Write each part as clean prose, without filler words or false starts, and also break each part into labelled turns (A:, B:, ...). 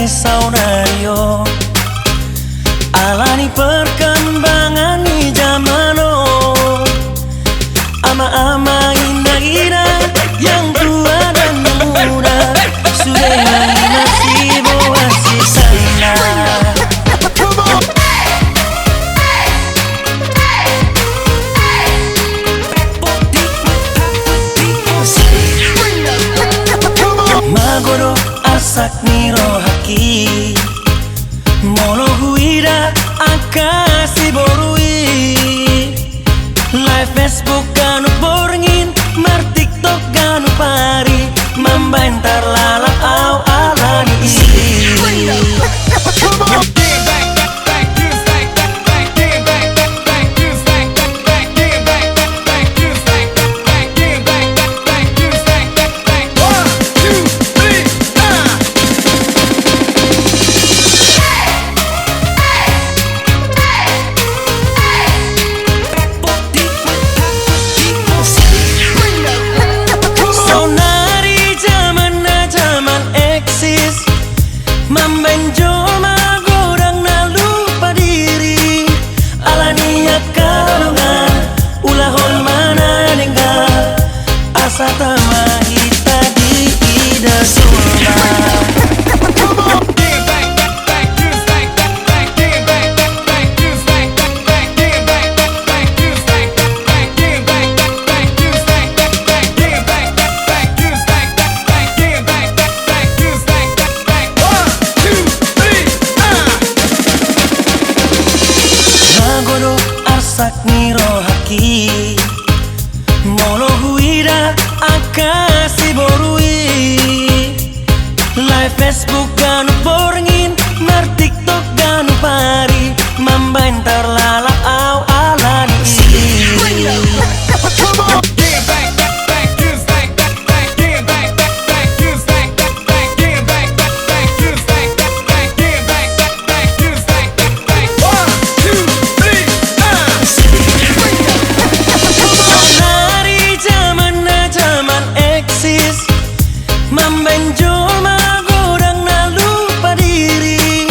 A: saunario alani perkembangan di zamano ama-ama indah-indah yang tua dan muda sudah masih bawa sisanya. Magodo asak niro haki mono huida akasi borui live Facebook kanu borngin mar TikTok kanu pari membentar lalap au alani Membenjo magodang na lupa diri alania kalungan ulah hol mana dengar asa tamahita di ida sumba. Asak niro haki mono huida akasi borui live Facebook kanu borngin mar TikTok kanu pari membentar lalap au alani membenjo magodang na lupa diri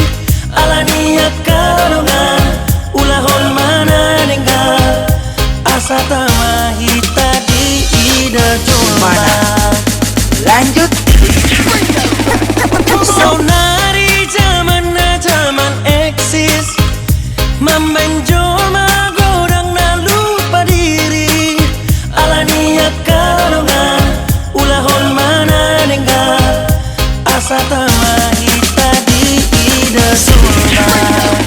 A: alania kalungan ulah hol mana dengar asa tamahita di ida jomba. Lanjut sonari zaman eksis membenjo magodang na lupa diri alania kalungan ulah hol mana dengar asa tamahita di ida sumba.